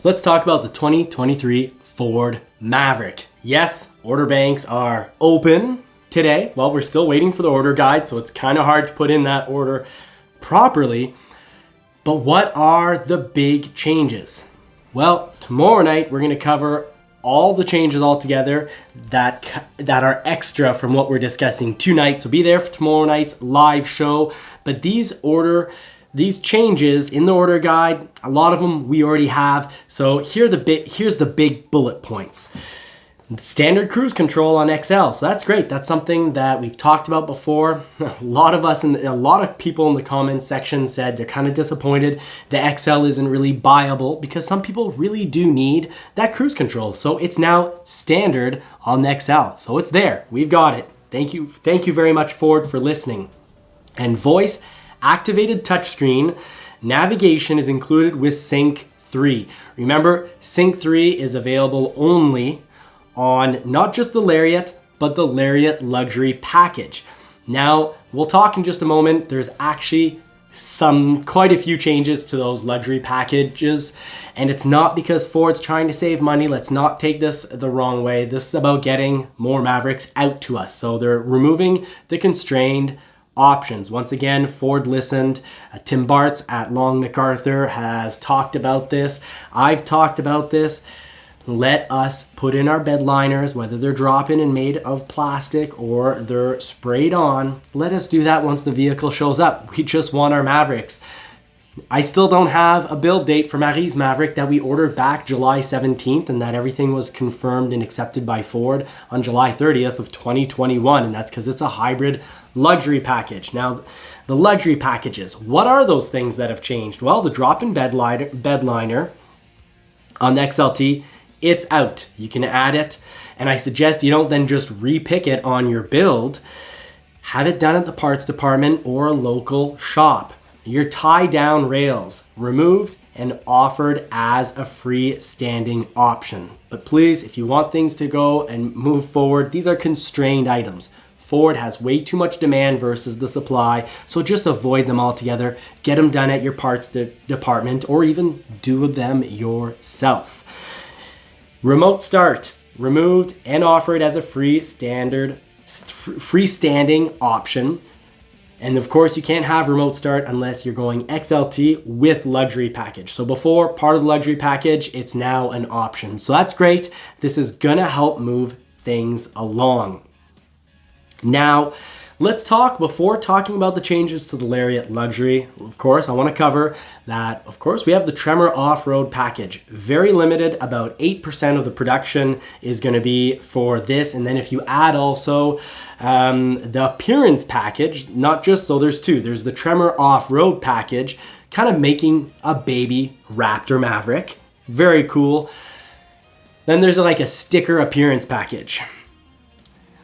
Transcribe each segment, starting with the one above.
Let's talk about the 2023 Ford Maverick. Yes, order banks are open today. Well, we're still waiting for the order guide, so it's kind of hard to put in that order properly. But what are the big changes? Well, tomorrow night we're going to cover all the changes all together that are extra from what we're discussing tonight. So be there for tomorrow night's live show. But these changes in the order guide, a lot of them we already have. So here's the big bullet points. Standard cruise control on XL. So that's great. That's something that we've talked about before. A lot of people in the comments section said they're kind of disappointed the XL isn't really buyable because some people really do need that cruise control. So it's now standard on the XL. So it's there. We've got it. Thank you very much, Ford, for listening. And voice activated touchscreen navigation is included with Sync 3. Remember, Sync 3 is available only on not just the Lariat, but the Lariat Luxury package. Now, we'll talk in just a moment. There's actually quite a few changes to those luxury packages, and it's not because Ford's trying to save money. Let's not take this the wrong way. This is about getting more Mavericks out to us. So they're removing the constrained options. Once again, Ford listened. Tim Bartz at Long MacArthur has talked about this. I've talked about this. Let us put in our bed liners, whether they're drop-in and made of plastic or they're sprayed on. Let us do that once the vehicle shows up. We just want our Mavericks. I still don't have a build date for Marie's Maverick that we ordered back July 17th and that everything was confirmed and accepted by Ford on July 30th of 2021. And that's because it's a hybrid luxury package. Now, the luxury packages, what are those things that have changed? Well, the drop-in bed liner on the XLT, it's out. You can add it, and I suggest you don't then just repick it on your build. Have it done at the parts department or a local shop. Your tie-down rails removed and offered as a freestanding option. But please, if you want things to go and move forward, these are constrained items. Ford has way too much demand versus the supply, so just avoid them altogether. Get them done at your parts department or even do them yourself. Remote start, removed and offered as a freestanding option. And of course, you can't have remote start unless you're going XLT with luxury package. So before, part of the luxury package, it's now an option. So that's great. This is gonna help move things along. Now, let's talk, before talking about the changes to the Lariat Luxury, of course, I want to cover that, of course, we have the Tremor off-road package. Very limited, about 8% of the production is going to be for this. And then if you add also the appearance package, not just, so there's two. There's the Tremor off-road package, kind of making a baby Raptor Maverick. Very cool. Then there's like a sticker appearance package.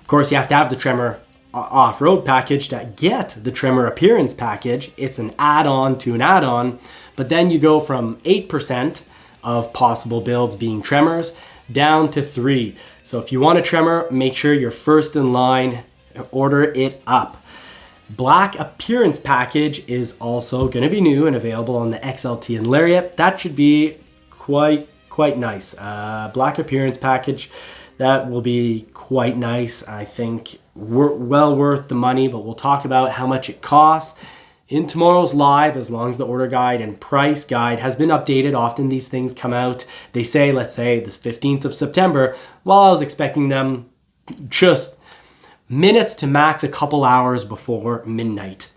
Of course, you have to have the Tremor off-road package to get the Tremor appearance package. It's an add-on to an add-on, but then you go from 8% of possible builds being Tremors down to 3. So if you want a Tremor, make sure you're first in line, order it up. Black appearance package is also going to be new and available on the XLT and Lariat. That should be quite nice. Black appearance package. That will be quite nice. I think well worth the money, but we'll talk about how much it costs in tomorrow's live, as long as the order guide and price guide has been updated. Often these things come out, they say, let's say the 15th of September. Well, I was expecting them just minutes to max a couple hours before midnight.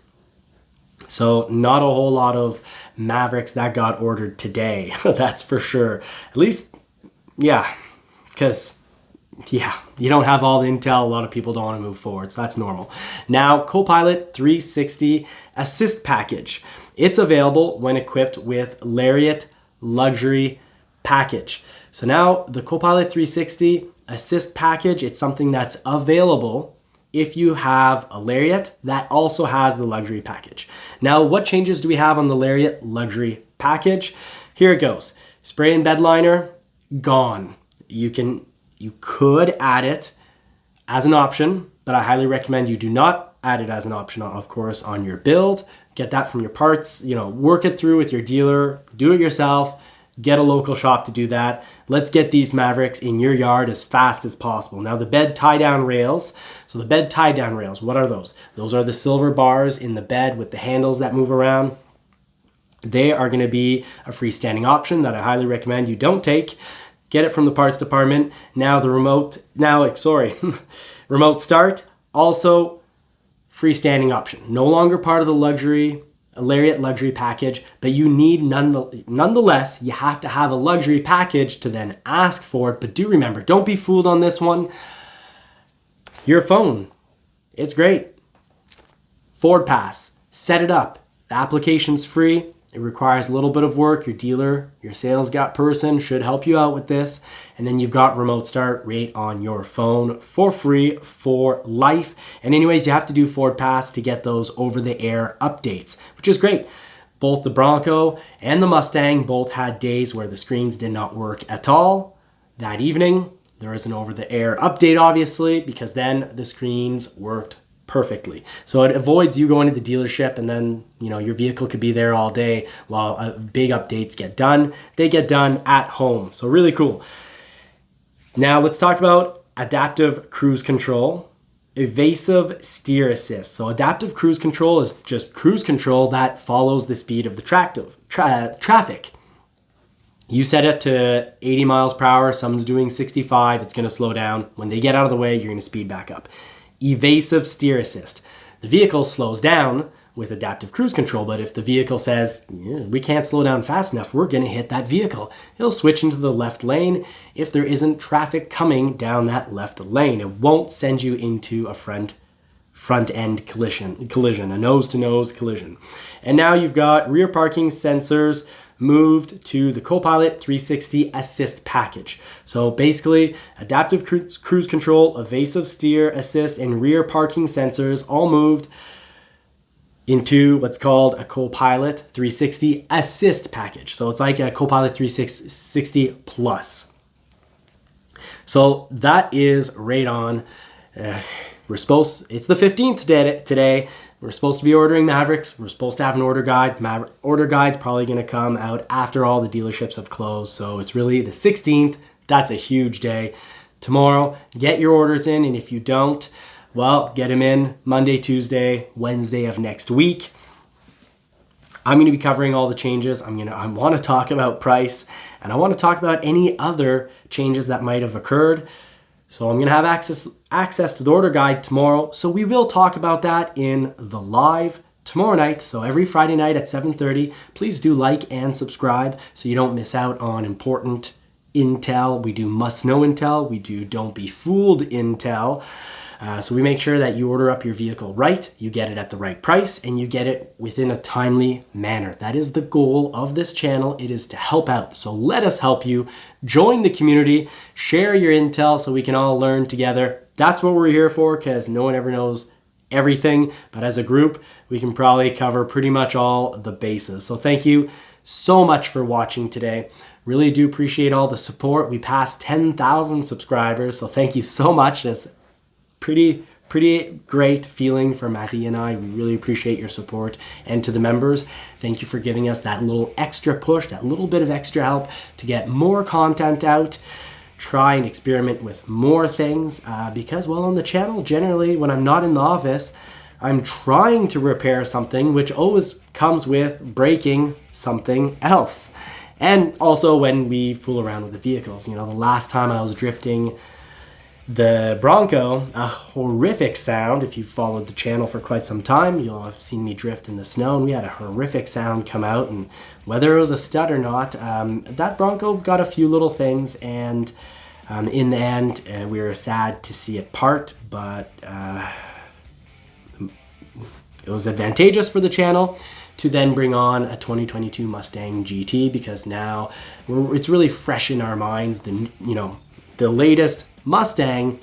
So not a whole lot of Mavericks that got ordered today, that's for sure. At least, yeah, because you don't have all the intel. A lot of people don't want to move forward, so that's normal. Now, Copilot 360 Assist Package. It's available when equipped with Lariat Luxury Package. So now, the Copilot 360 Assist Package, it's something that's available if you have a Lariat that also has the Luxury Package. Now, what changes do we have on the Lariat Luxury Package? Here it goes. Spray and bed liner, gone. You could add it as an option, but I highly recommend you do not add it as an option, of course, on your build. Get that from your parts, work it through with your dealer, do it yourself, get a local shop to do that. Let's get these Mavericks in your yard as fast as possible. Now the bed tie-down rails. So the bed tie-down rails, what are those? Those are the silver bars in the bed with the handles that move around. They are going to be a freestanding option that I highly recommend you don't take. Get it from the parts department. Now the remote start, also freestanding option. No longer part of the Lariat luxury package, but you need nonetheless, you have to have a luxury package to then ask for it. But do remember, don't be fooled on this one. Your phone, it's great. Ford Pass, set it up. The application's free. It requires a little bit of work. Your dealer, your sales person should help you out with this. And then you've got remote start right on your phone for free for life. And anyways, you have to do Ford Pass to get those over-the-air updates, which is great. Both the Bronco and the Mustang both had days where the screens did not work at all. That evening, there was an over-the-air update, obviously, because then the screens worked perfectly. So it avoids you going to the dealership and then, your vehicle could be there all day while big updates get done. They get done at home. So really cool. Now let's talk about adaptive cruise control, evasive steer assist. So adaptive cruise control is just cruise control that follows the speed of the traffic. You set it to 80 miles per hour, someone's doing 65, it's going to slow down. When they get out of the way, you're going to speed back up. Evasive steer assist. The vehicle slows down with adaptive cruise control, but if the vehicle says, we can't slow down fast enough, we're going to hit that vehicle, it'll switch into the left lane if there isn't traffic coming down that left lane. It won't send you into a front end collision, a nose-to-nose collision. And now you've got rear parking sensors moved to the Copilot 360 Assist package. So basically, adaptive cruise control, evasive steer assist, and rear parking sensors all moved into what's called a Copilot 360 Assist package. So it's like a Copilot 360 Plus. So that is right on. It's the 15th today. We're supposed to be ordering Mavericks. We're supposed to have an order guide. Order guide's probably going to come out after all the dealerships have closed. So it's really the 16th. That's a huge day. Tomorrow, get your orders in. And if you don't, well, get them in Monday, Tuesday, Wednesday of next week. I'm going to be covering all the changes. I want to talk about price, and I want to talk about any other changes that might have occurred. So I'm going to have access to the order guide tomorrow. So we will talk about that in the live tomorrow night. So every Friday night at 7:30, please do like and subscribe so you don't miss out on important intel. We do must know intel. We do don't be fooled intel. So we make sure that you order up your vehicle right, you get it at the right price, and you get it within a timely manner. That is the goal of this channel. It is to help out. So let us help you. Join the community, share your intel so we can all learn together. That's what we're here for, because no one ever knows everything. But as a group, we can probably cover pretty much all the bases. So thank you so much for watching today. Really do appreciate all the support. We passed 10,000 subscribers, so thank you so much. That's pretty great feeling for Matthew and I. We really appreciate your support. And to the members, thank you for giving us that little extra push, that little bit of extra help to get more content out, try and experiment with more things, because, well, on the channel, generally, when I'm not in the office, I'm trying to repair something, which always comes with breaking something else. And also when we fool around with the vehicles. The last time I was drifting the Bronco, a horrific sound. If you've followed the channel for quite some time, you'll have seen me drift in the snow, and we had a horrific sound come out, and whether it was a stud or not, that Bronco got a few little things, and in the end, we were sad to see it part, but it was advantageous for the channel to then bring on a 2022 Mustang GT, because now it's really fresh in our minds, the latest Mustang,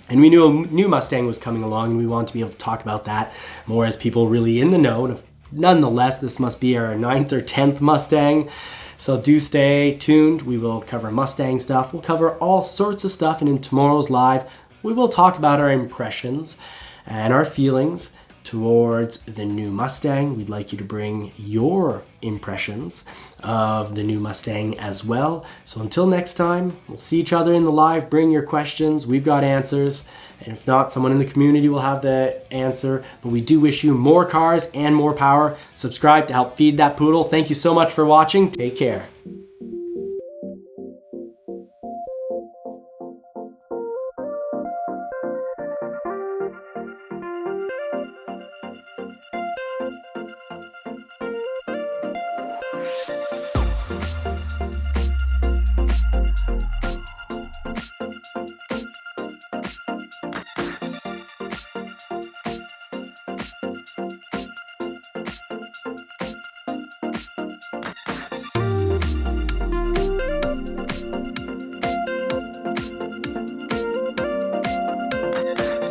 and we knew a new Mustang was coming along, and we wanted to be able to talk about that more as people really in the know. And nonetheless, this must be our 9th or 10th Mustang, so do stay tuned. We will cover Mustang stuff, we'll cover all sorts of stuff, and in tomorrow's live we will talk about our impressions and our feelings towards the new Mustang. We'd like you to bring your impressions of the new Mustang as well. So until next time, we'll see each other in the live. Bring your questions. We've got answers. And if not, someone in the community will have the answer. But we do wish you more cars and more power. Subscribe to help feed that poodle. Thank you so much for watching. Take care.